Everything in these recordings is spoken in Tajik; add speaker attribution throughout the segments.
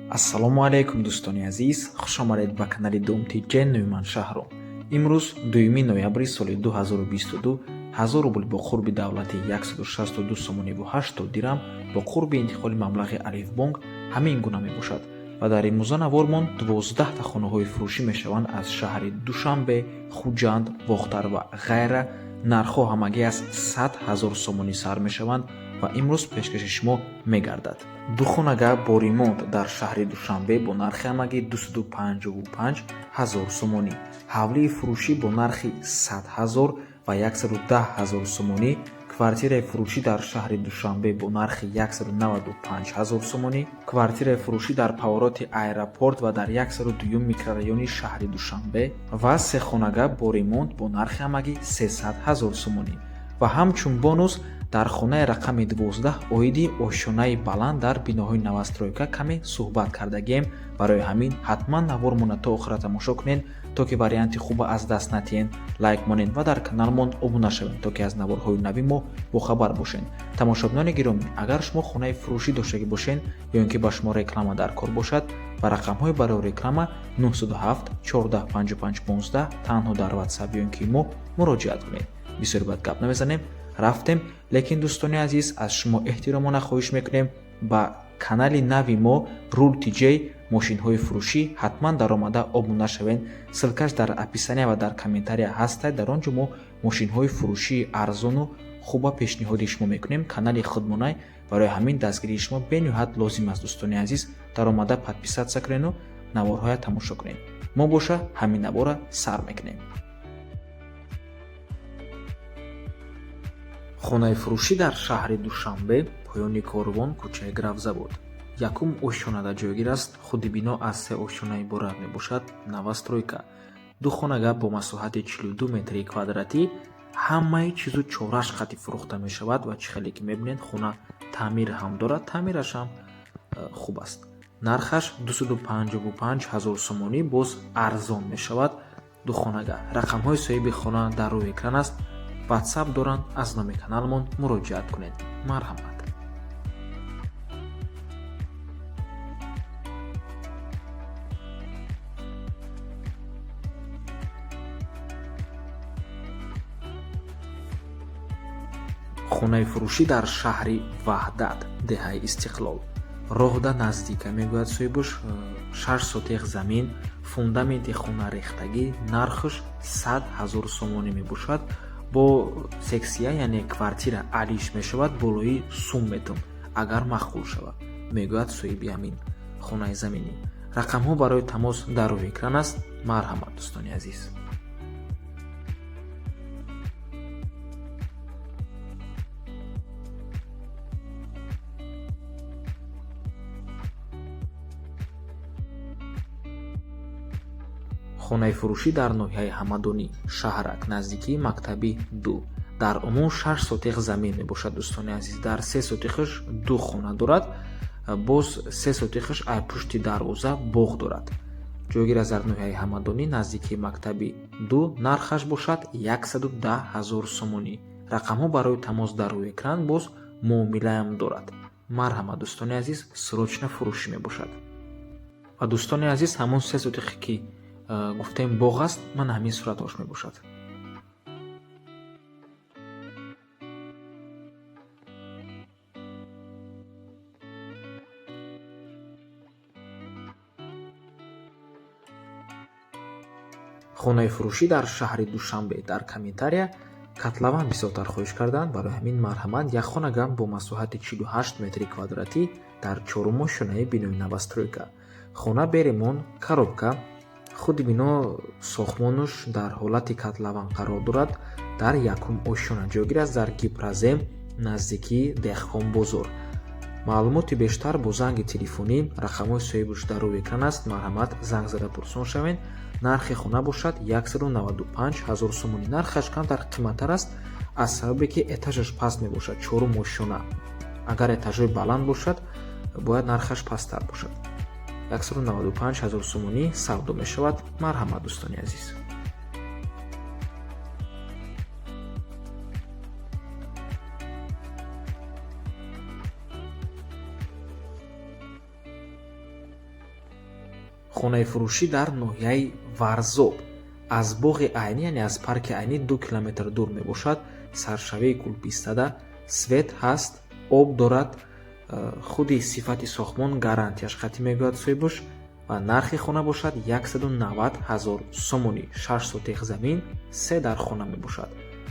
Speaker 1: ассалому алайкум дӯстони азиз, хушомадед ба канали думти ҷеннуи ман шаҳром. имрӯз 2 ноябри соли 2022 1000 рубл бо қурби давлати 162 сомонӣ 80 дирам бо қурби интиқоли маблағи алифбонк ҳамин гуна мебошад ва дар имрӯза навормон 12 хонаҳои фурӯшӣ мешаванд аз шаҳри Душанбе, Хуҷанд, Вохтар ва ғайра. нархҳо ҳамагӣ аз 100 000 сомонӣ сар мешаванд ва имрӯз пешкаши шумо мегардад. Духонага бо ремонт дар шаҳри Душанбе бо нархи ҳамагӣ 255 000 сомонӣ, ҳавлии фурӯшӣ бо нархи 100 000 ва 110 000 сомонӣ, квартираи фурӯшӣ дар шаҳри Душанбе бо нархи 195 000 сомонӣ, квартираи фурӯшӣ дар павороти аэропорт ва дар 102 микрорайони шаҳри Душанбе ва сехонага бо ремонт бо нархи ҳамагӣ 300 000 сомонӣ ва ҳамчун бонус дар хонаи рақами 12 оиди ошёнаи баланд дар биноҳои новостройка каме суҳбат кардагем. Барои ҳамин ҳатман навормона то охира тамошо кунед, то ки варианти хуба аз даст натиҳен, лайк монед ва дар каналмон обуна шавед, то ки аз наворҳои нави мо бохабар бошед. Тамошобинони гиромӣ, агар шумо хонаи фурӯшӣ доштагӣ бошед ё ин ки ба шумо реклама дар кор бошад, ба рақамҳои барои реклама 907 14 55 15 танҳо дар WhatsApp ё ин ки мо муроҷиат кунед. бисёр бад гап намезанем, рафтем. Лекин дӯстони азиз, аз шумо эҳтиромона хоҳиш мекунем ба канали нави мо Rul TJ мошинҳои фурӯшӣ ҳатман даромада обуна шавед. Ссилкаш дар описания ва дар комментария ҳастад. Дар он ҷо мо мошинҳои фурӯшии арзону хуба пешниҳоди шумо мекунем. Канали худмонай барои ҳамин дастгирии шумо бениҳоят лозим аст. дӯстони азиз, даромада подписатсия кунеду наворҳоя тамошо кунед. мо боша ҳамин навора сар мекунем. хонаи фурӯшӣ дар шаҳри Душанбе, поёни Корвон, кӯчаи Гравзавод. Якум ошёнада ҷойгир аст. худи бино аз 3 ошёна иборат мебошад. новостройка. ду хонага бо масоҳати 42 метри квадратӣ. ҳамаи чизу чораш қати фурӯхта мешавад ва чӣ хеле ки мебинед, хона таъмир ҳам дорад. таъмираш ҳам хуб аст. нархаш 255 000 сомонӣ боз арзон мешавад. ду хонага. рақамҳои соҳиби хона дар рӯи экран аст. WhatsApp доранд, аз номи каналмон муроҷиат кунед. марҳамат. хонаи фурӯшӣ дар шаҳри Ваҳдат, деҳаи Истиқлол. роҳда наздика, мегӯяд соҳибуш, 6 сотиқ замин, фундаменти хона рехтагӣ, нархаш 100 000 сомонӣ мебошад. бо сексия, яъне квартира алиш мешавад болои сум метум, агар махкул шавад, мегӯяд соҳиби ҳамин хонаи заминӣ. рақамҳо барои тамос дар рӯи экран аст. марҳамат дӯстони азиз. хонаи фурӯшӣ дар ноҳияи Ҳамадонӣ, Шаҳрак, наздикии Мактаби 2. дар умум 6 сотиқ замин мебошад дӯстони азиз. дар 3 сотиқаш 2 хона дорад, боз 3 сотиқаш аз пушти дарвоза боғ дорад. ҷойгир аст дар ноҳияи Ҳамадонӣ, наздикии Мактаби 2. нархаш бошад 110 000 сомонӣ. рақамҳо барои тамос дар рӯи экран, боз муомилаам дорад. марҳамат дӯстони азиз, срочна фурӯшӣ мебошад. ва дӯстони азиз, ҳамон 3 сотиқе ки гуфтем боғ аст, ман ҳамин суратош мебошад. хонаи фурӯшӣ дар шаҳри Душанбе, дар комментария котлован бисёртар хоҳиш карданд. барои ҳамин марҳамат. як хонагам бо масоҳати 48 метри квадратӣ дар 4 ошёнаи бинои новостройка. хона беремон, коробка. худи бино сохмонуш дар ҳолати котлован қарор дорад. дар якум ошёна ҷойгир аст дар Гипразем, наздикии Деҳқон бозор. маълумоти бештар бо занги телефонӣ, рақамҳои соҳибуш дар рӯи экран аст. марҳамат, занг зада пурсон шавед. нархи хона бошад 195 000 сомонӣ. нархаш камтар қиматтар аст аз сабабе ки этажаш паст мебошад. 4 ошёна. агар этажҳои баланд бошад, бояд нархаш пасттар бошад. 195 000 сомонӣ савдо мешавад. марҳамат дӯстони азиз. хонаи фурӯшӣ дар ноҳияи Варзоб аз боғи айнӣ, яъне аз парки айнӣ 2 километр дур мебошад. Саршавии кулпистада, свет ҳаст, об дорад, худи сифати сохтмон гарантияш қатъӣ мегӯяд соҳибуш ва нархи хона бошад 190 000 сомонӣ. 6 сотиқ замин, 3 дар хона мебошад.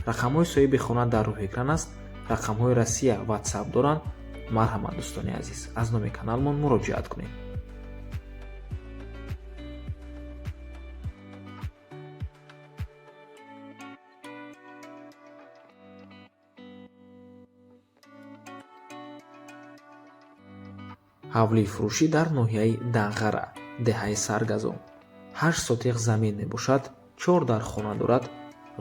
Speaker 1: рақамҳои соҳиби хона дар рӯи экран аст. рақамҳои Россия WhatsApp доранд. марҳамат дӯстони азиз, аз номи каналмон муроҷиат кунед. ҳавлии фурӯшӣ дар ноҳияи Дағара, деҳаи Саргазон. 8 сотиқ замин мебошад, 4 дар хона дорад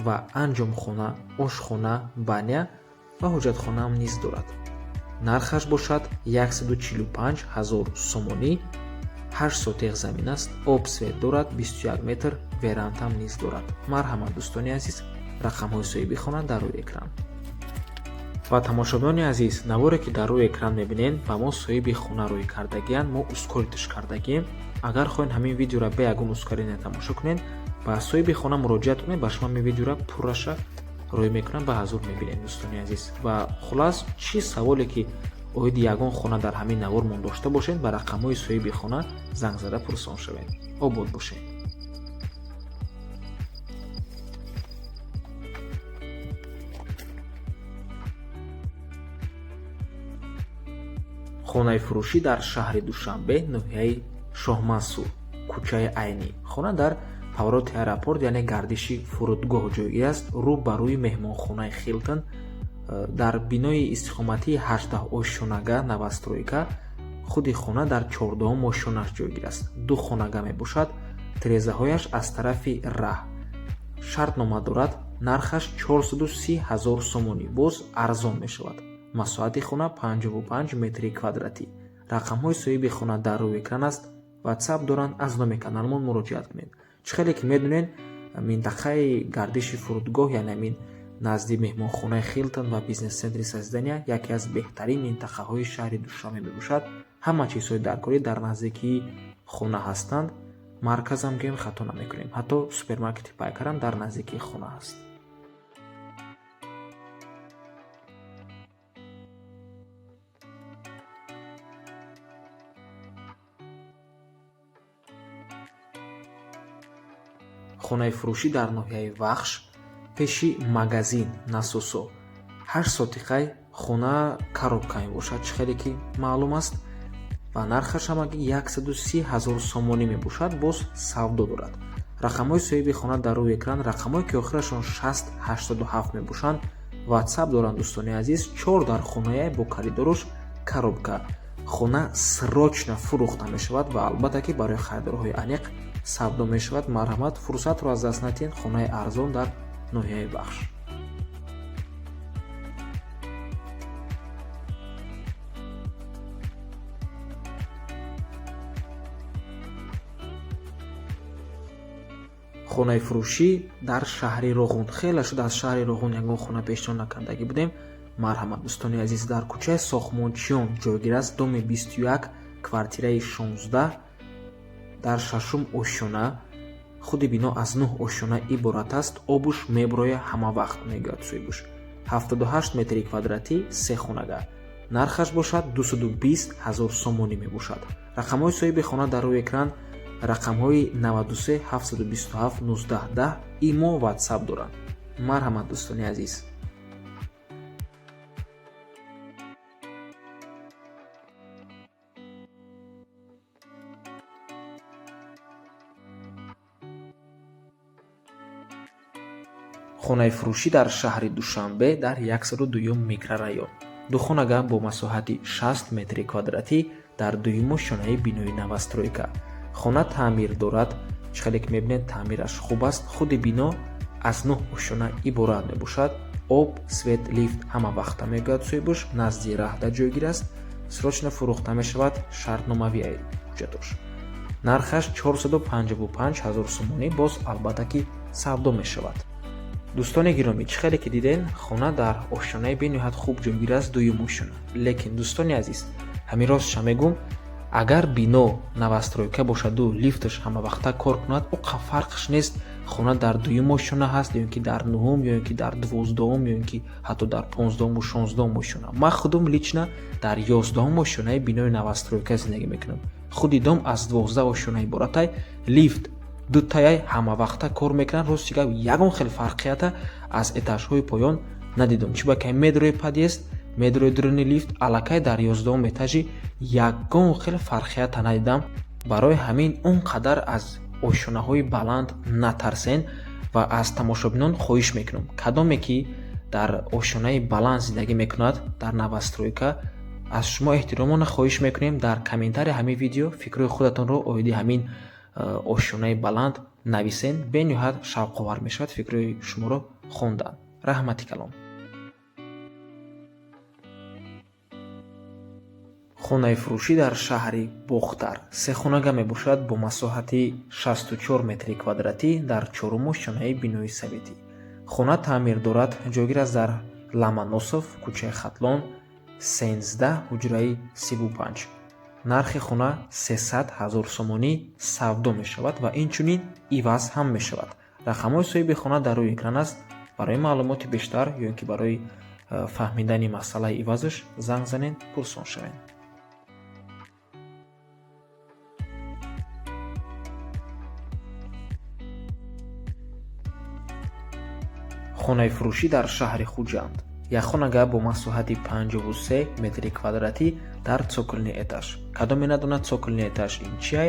Speaker 1: ва анҷомхона, ошхона, баня ва ҳоҷатхонаам низ дорад. нархаш бошад 145 000 сомонӣ. 8 сотиқ замин аст, об свет дорад, 21 метр, верандам низ дорад. марҳамат дӯстони азиз, рақамҳои соҳиби хона дар рӯи экран. ва тамошобинони азиз, наворе ки дар рӯи экран мебинед ба мо соҳиби хона рӯй кардагиянд, мо ускоридаш кардагием. агар хоҳед ҳамин видеоро бе ягон ускоридане тамошо кунед, ба соҳиби хона муроҷиат кунед, ба шумо ҳамин видеоро пурраша рӯй мекунад, ба ҳазур мебинед дӯстони азиз. ва хулас чӣ саволе ки оиди ягон хона дар ҳамин навормон дошта бошед, ба рақамҳои соҳиби хона занг зада пурсон шавед. обод бошед. хонаи фурӯшӣ дар шаҳри Душанбе, ноҳияи Шоҳмансур, кӯчаи Айнӣ. хона дар повороти аэропорт, яъне гардиши фурудгоҳ ҷойгир аст, рӯ ба рӯи меҳмонхонаи Хилтон. дар бинои истиқоматии 18 ошшонага навастройка. худи хона дар 14 ошшонаш ҷойгир аст. 2 хонага мебошад. тирезаҳояш аз тарафи раҳ. шартнома дорад. нархаш 430 000 сомонӣ, боз арзон мешавад. масоҳати хона 55 метри квадратӣ. рақамҳои соҳиби хона дар рӯи экран аст. WhatsApp доранд. аз номи каналмон муроҷиат кунед. чӣ хеле ки медонед, минтақаи гардиши фурудгоҳ, яъне амин назди меҳмонхонаи Хилтон ва бизнес-центри Сазидания яке аз беҳтарин минтақаҳои шаҳри Душанбе мебошад. ҳама чизҳои даркорӣ дар наздикии хона ҳастанд. марказам гӯем хато намекунем. ҳатто супермаркети Пайкарам дар наздикии хона ҳаст. хонаи фурӯшӣ дар ноҳияи Вахш, пеши магазин насосо. 8 сотиқаи хона коробка мебошад, чӣ хеле ки маълум аст, ва нархаш ҳам 130 000 сомонӣ мебошад, боз савдо дорад. рақамҳои соҳиби хона дар рӯи экран, рақамҳое ки охирашон 6087 мебошанд. WhatsApp доранд дӯстони азиз. 4 дар хонаи бо коридоруш коробка. хона срочно фурӯхта мешавад ва албатта ки барои харидорҳои аниқ савдо мешавад. марҳамат, фурсатро аз даст надиҳед. хонаи арзон дар ноҳияи Бахш. хонаи фурӯшӣ дар шаҳри Роғун. хеле шуд аз шаҳри Роғун ягон хона пешниҳод накардагӣ будем. марҳамат дӯстони азиз, дар кӯчаи Сохмончиён ҷойгир аст. доми 21, квартираи 16 дар 6-ум ошшона. худи бино аз 9 ошшона иборат аст. обуш меброя ҳама вақт мегӯяд соҳибуш. 78 метри квадратӣ, 3 хонага. нархаш бошад 220 000 сомонӣ мебошад. рақамҳои соҳиби хона дар рӯи экран, рақамҳои 93 727 1910 имо WhatsApp доранд. марҳамат дӯстони азиз. хонаи фурӯшӣ дар шаҳри Душанбе дар 102 микрорайон. 2 хонага бо масоҳати 60 метри квадратӣ дар 2 ошшонаи бинои навастройка. хона таъмир дорад. чӣ хеле ки мебинед, таъмираш хуб аст. худи бино аз 9 ошшона иборат мебошад. об, свет, лифт ҳама вақта мегӯяд соҳибуш. назди раҳда ҷойгир аст. срочно фурӯхта мешавад. шартномавии ҳуҷҷатош. нархаш 455 000 сомонӣ, боз албатта ки савдо мешавад. дӯстони гиромӣ, чӣ хеле ки диден, хона дар ошшонаи бениҳоят хуб ҷойгир аст, 2 ошшона. лекин дӯстони азиз, ҳамин ростша мегӯм, агар бино навастройка бошаду лифташ ҳамавақта кор кунад, оқа фарқш нест хона дар дуюм ошона ҳаст ё ин ки дар нуҳум ё ин ки дар 12 ё ин ки ҳатто дар 15 16 ошона. ман худум лично дар 11 ошонаи бинои навастройка зиндагӣ мекунам. худи дом аз 12 ошона иборатай. лифт дутаяй ҳамавақта кор мекунад. рости гап ягон хел фарқията аз этажҳои поён надидум. чӣ бакай медрои подъезд, медрои дуруни лифт, аллакай дар 11 этажи ягон хел фарқията надидам. барои ҳамин он қадар аз ошонаҳои баланд натарсен ва аз тамошобинон хоҳиш мекунам, кадоме ки дар ошонаи баланд зиндагӣ мекунад дар навастройка, аз шумо эҳтиромона хоҳиш мекунем дар комментария ҳамин видео фикрҳои худатонро оиди ҳамин ошонаи баланд нависен. бениҳоят шавқовар мешавад фикрҳои шуморо хондан. раҳмати калом. хонаи фурӯшӣ дар шаҳри бохтар сехонага мебошад бо масоҳати 64 метри квадратӣ дар 4 ошонаи бинои советӣ. хона таъмир дорад. ҷойгир аст дар Ламоносов, кӯчаи Хатлон, 13, ҳуҷраи 35. нархи хона 300 000 сомонӣ савдо мешавад ва инчунин иваз ҳам мешавад. рақамҳои соҳиби хона дар рӯи экран аст. барои маълумоти бештар ё ин ки барои фаҳмидани масъалаи ивазаш занг занед, пурсон шавед. хонаи фурӯшӣ дар шаҳри Хуҷанд. як хонага бо масоҳати 53 метри квадратӣ дар цоколни этаж. кадоме надонад цоколни этаж ин чиай?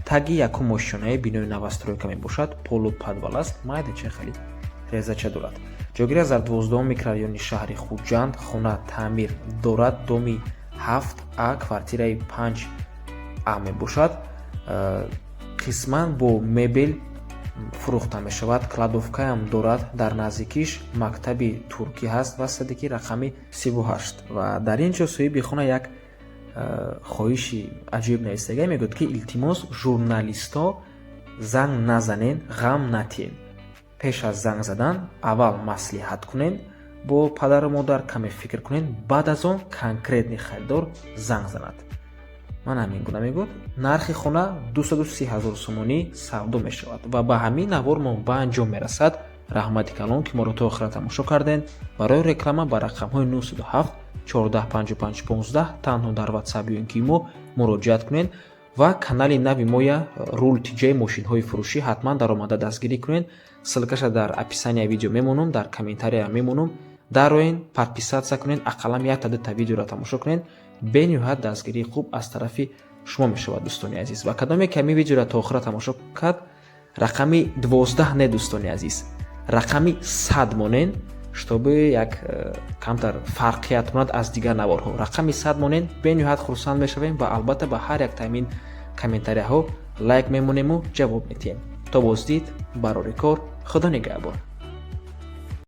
Speaker 1: таги якум ошонаи бинои навастройка мебошад. полу падвал аст, майда чехали резача дорад. ҷойгир аст дар 12 микрорайони шаҳри Хуҷанд. хона таъмир дорад. доми 7А, квартираи 5А мебошад. қисман бо мебел фурӯхта мешавад. кладовкаам дорад. дар наздикиш мактаби туркӣ ҳаст ва садики рақами 38. ва дар ин ҷо соҳиби хона як хоҳиши аҷиб навистагӣ мегӯяд ки илтимос журналистҳо занг назанен, ғам натиен. пеш аз занг задан аввал маслиҳат кунен, бо падару модар каме фикр кунен, баъд аз он конкретни харидор занг занад. ман ҳамин гуна мегӯд. нархи хона 230 000 сомонӣ савдо мешавад ва ба ҳамин навор мо ба анҷом мерасад. раҳмати калон ки моро то охира тамошо карден. барои реклама ба рақамҳои 907 14 55 15 танҳо дар ватсап ё ин ки имо муроҷиат кунен ва канали нави моя рул тиҷаи мошинҳои фурӯшӣ ҳатман даромада дастгирӣ кунен. ссилкаша дар описания видео мемонам, дар комментария мемонам. дароен подписатсия кунен, ақаллам як та дута видеоро тамошо кунен. бениҳоят дастгирии хуб аз тарафи шумо мешавад дӯстони азиз. ва кадоме ки ҳамин видеоро то охира тамошо кард, рақами 12 не дӯстони азиз, рақами 100 монен, чтобы як камтар фарқият кунад аз дигар наворҳо. рақами 100 монен бениҳоят хурсанд мешавем ва албатта ба ҳар як тамин комментарияҳо лайк мемонему ҷавоб медиҳем. то боздид барори кор. худо нигаҳбон.